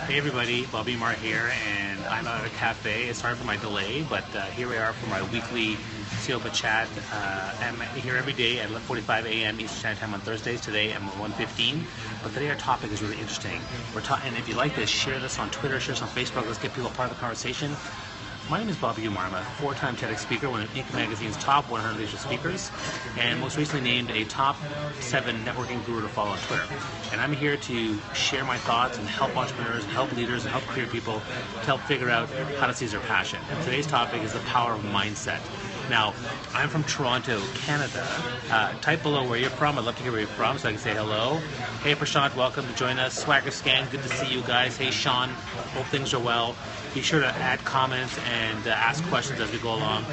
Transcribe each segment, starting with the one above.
Hey everybody, Bobby Mar here, and I'm out at a cafe. Sorry for my delay, but here we are for my weekly Siopa chat. I'm here every day at 11:45 a.m. Eastern Standard Time on Thursdays. Today I'm at 1:15, but today our topic is really interesting. And if you like this, share this on Twitter, share this on Facebook. Let's get people part of the conversation. My name is Bobby Umar. I'm a four-time TEDx speaker, one of Inc. Magazine's top 100 leadership speakers, and most recently named a top 7 networking guru to follow on Twitter. And I'm here to share my thoughts and help entrepreneurs, help leaders, and help career people to help figure out how to seize their passion. And today's topic is the power of mindset. Now, I'm from Toronto, Canada. Type below where you're from. I'd love to hear where you're from so I can say hello. Hey, Prashant, welcome to join us. Swagger Scan, good to see you guys. Hey, Sean, hope things are well. Be sure to add comments and ask questions as we go along.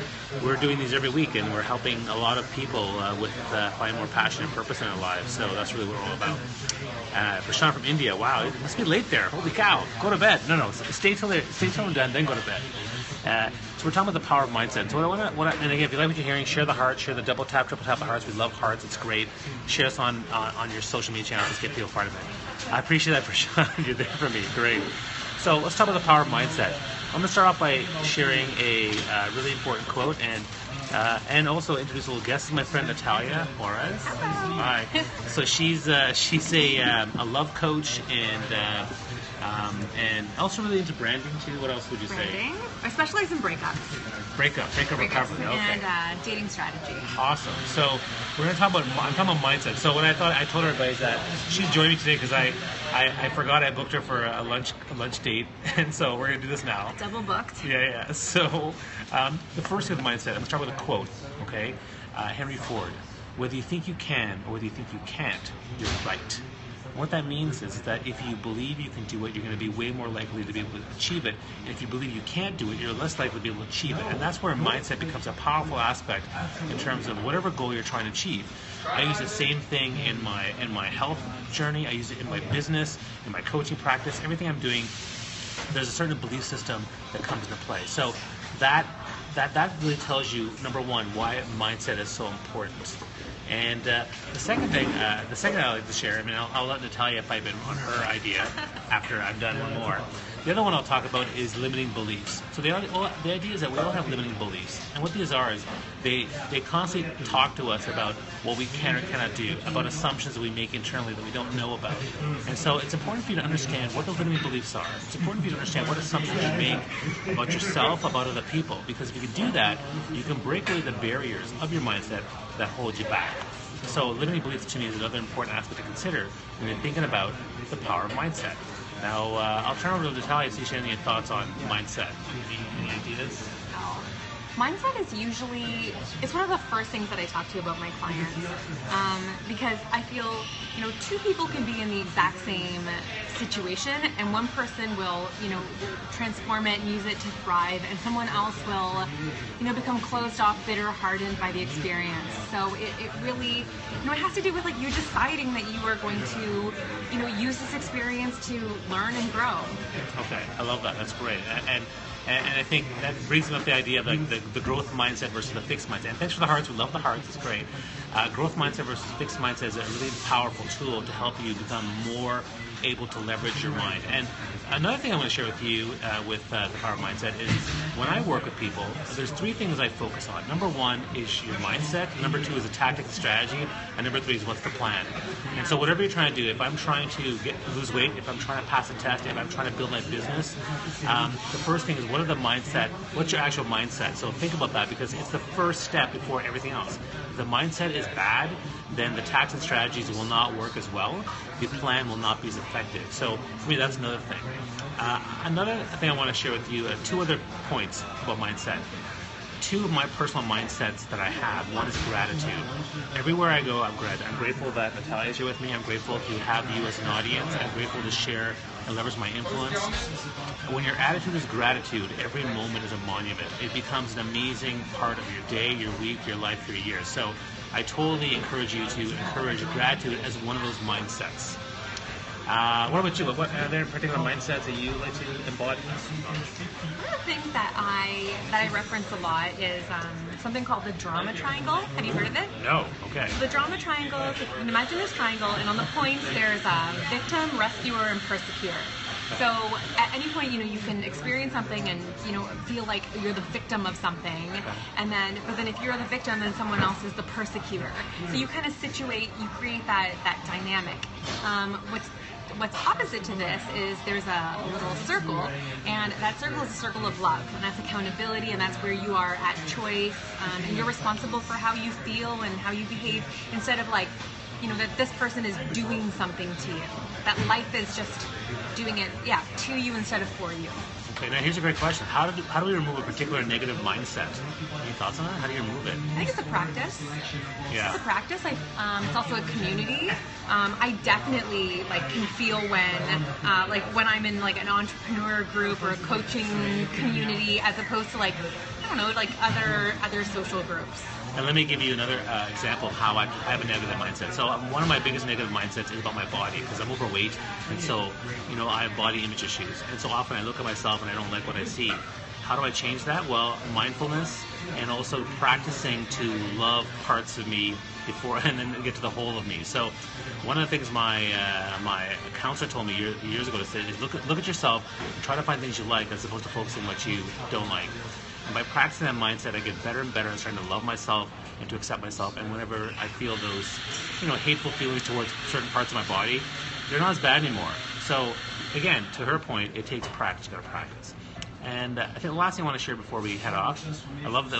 We're doing these every week, and we're helping a lot of people find more passion and purpose in their lives. So that's really what we're all about. Prashant from India. Wow, it must be late there. Holy cow! Go to bed. No, stay till I'm done, then go to bed. So we're talking about the power of mindset. So and again, if you like what you're hearing, share the heart, share the double tap, triple tap the hearts. We love hearts. It's great. Share us on your social media channels. Let's get people part of it. I appreciate that, Prashant. You're there for me. Great. So let's talk about the power of mindset. I'm going to start off by sharing a really important quote and also introduce a little guest. This is my friend Natalia. Hi. So she's a love coach and also really into branding too. What else would you say? Branding. I specialize in breakup recovery. Okay. And dating strategy. Awesome. So we're going to talk about. I'm talking about mindset. So what I told everybody is that she's joining me today because I forgot I booked her for a lunch date, and so we're going to do this now. Double booked. Yeah. So the first thing with mindset. I'm going to start with a quote. Okay, Henry Ford. Whether you think you can or whether you think you can't, you're right. What that means is that if you believe you can do it, you're going to be way more likely to be able to achieve it. And if you believe you can't do it, you're less likely to be able to achieve it. And that's where mindset becomes a powerful aspect in terms of whatever goal you're trying to achieve. I use the same thing in my health journey. I use it in my business, in my coaching practice. Everything I'm doing, there's a certain belief system that comes into play. So that really tells you, number one, why mindset is so important. And the second thing I like to share, I'll let Natalia pipe in on her idea after I've done one more. The other one I'll talk about is limiting beliefs. So the idea is that we all have limiting beliefs. And what these are is they constantly talk to us about what we can or cannot do, about assumptions that we make internally that we don't know about. And so it's important for you to understand what the limiting beliefs are. It's important for you to understand what assumptions you make about yourself, about other people. Because if you can do that, you can break away the barriers of your mindset that hold you back. So limiting beliefs to me is another important aspect to consider when you're thinking about the power of mindset. Now, I'll turn over to Natalia to see if she has any thoughts on mindset. Any ideas? Mindset is it's one of the first things that I talk to about my clients because I feel, two people can be in the exact same situation and one person will, transform it and use it to thrive and someone else will, become closed off, bitter, hardened by the experience. So it really, it has to do with you deciding that you are going to, use this experience to learn and grow. Okay, I love that. That's great. And I think that brings up the idea of the growth mindset versus the fixed mindset. And thanks for the hearts. We love the hearts. It's great. Growth mindset versus fixed mindset is a really powerful tool to help you become more able to leverage your mind. And another thing I want to share with you with the power of mindset is when I work with people, there's 3 things I focus on. Number 1 is your mindset. Number 2 is a tactic and strategy. And number 3 is what's the plan. And so whatever you're trying to do, if I'm trying to lose weight, if I'm trying to pass a test, if I'm trying to build my business, the first thing is what's your actual mindset? So think about that because it's the first step before everything else. If the mindset is bad, then the tactics and strategies will not work as well. The plan will not be as effective. So for me, that's another thing. Another thing I want to share with you, 2 other points about mindset. 2 of my personal mindsets that I have. One is gratitude. Everywhere I go, I'm grateful that Natalia is here with me. I'm grateful to have you as an audience. I'm grateful to share and leverage my influence. When your attitude is gratitude, every moment is a monument. It becomes an amazing part of your day, your week, your life, your year. So I totally encourage you to encourage gratitude as one of those mindsets. What about you? Are there particular mindsets that you like to embody? One of the things that I reference a lot is something called the drama triangle. Have you heard of it? No. Okay. The drama triangle, imagine this triangle, and on the points there's victim, rescuer, and persecutor. So at any point, you can experience something and, feel like you're the victim of something. And but then if you're the victim, then someone else is the persecutor. So you kind of you create that dynamic. What's opposite to this is there's a little circle, and that circle is a circle of love, and that's accountability, and that's where you are at choice, and you're responsible for how you feel and how you behave, instead of like, that this person is doing something to you. That life is just doing it, to you instead of for you. Okay, now here's a great question. How do we remove a particular negative mindset? Any thoughts on that? How do you remove it? I think it's a practice. Yeah. It's a practice. It's also a community. I definitely can feel when I'm in an entrepreneur group or a coaching community, as opposed to other social groups. And let me give you another example of how I have a negative mindset. So one of my biggest negative mindsets is about my body, because I'm overweight, and so I have body image issues. And so often I look at myself and I don't like what I see. How do I change that? Well, mindfulness, and also practicing to love parts of me and then get to the whole of me. So one of the things my counselor told me years ago is look at yourself and try to find things you like as opposed to focusing on what you don't like. And by practicing that mindset, I get better and better at starting to love myself and to accept myself. And whenever I feel those, hateful feelings towards certain parts of my body, they're not as bad anymore. So, again, to her point, it takes practice. You got to practice. And I think the last thing I want to share before we head off, I love the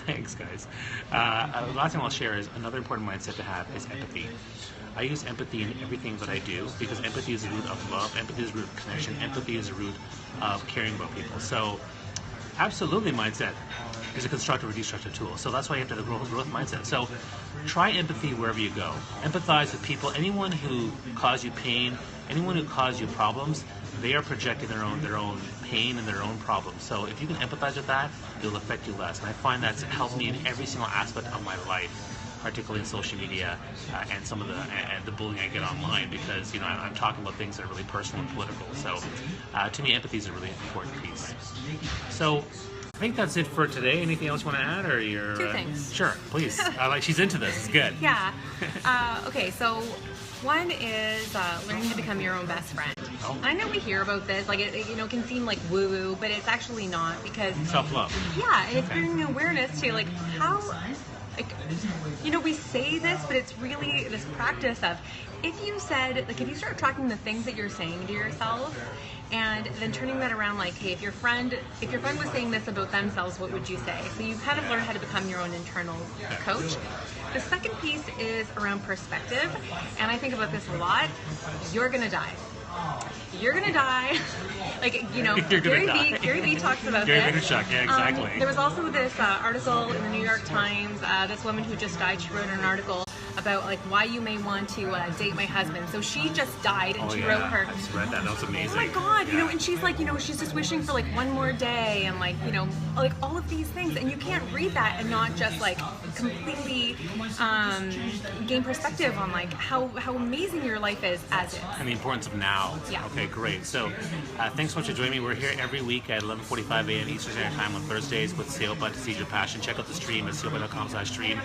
thanks, guys. The last thing I'll share is another important mindset to have is empathy. I use empathy in everything that I do, because empathy is the root of love. Empathy is the root of connection. Empathy is the root of caring about people. So, absolutely, mindset is a constructive or destructive tool. So that's why you have to have a growth mindset. So try empathy wherever you go. Empathize with people. Anyone who caused you pain, anyone who caused you problems, they are projecting their own pain and their own problems. So if you can empathize with that, it'll affect you less. And I find that's helped me in every single aspect of my life, particularly in social media and some of the bullying I get online, because I'm talking about things that are really personal and political. So to me, empathy is a really important piece. So I think that's it for today. Anything else you want to add, or you're? Two things. Sure, please. She's into this. It's good. Yeah. Okay, so one is learning to become your own best friend. Oh. I know we hear about this, it can seem like woo-woo, but it's actually not, because self-love. Yeah, and it's bringing awareness to how. We say this, but it's really this practice of, if you start tracking the things that you're saying to yourself, and then turning that around, hey, if your friend was saying this about themselves, what would you say? So you kind of learn how to become your own internal coach. The second piece is around perspective, and I think about this a lot. You're gonna die. You're gonna die. Gary Vee talks about Gary this. Vaynerchuk, yeah, exactly. There was also this article in the New York Times. This woman who just died, she wrote an article about why you may want to date my husband. So she just died, and she wrote her. I just read that. That was amazing. Oh my God, and she's she's just wishing for one more day, and all of these things, and you can't read that and not just completely gain perspective on how amazing your life is as is. And the importance of now. Yeah. Okay, great. So thanks so much for joining me. We're here every week at 11:45 a.m. Eastern Standard Time on Thursdays with Seopa to Seize Your Passion. Check out the stream at seopa.com/stream.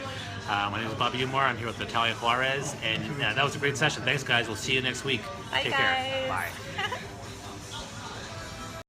My name is Bobby Umar. I'm here with Natalia Juarez, and that was a great session. Thanks, guys. We'll see you next week. Bye, Take guys. care. Bye.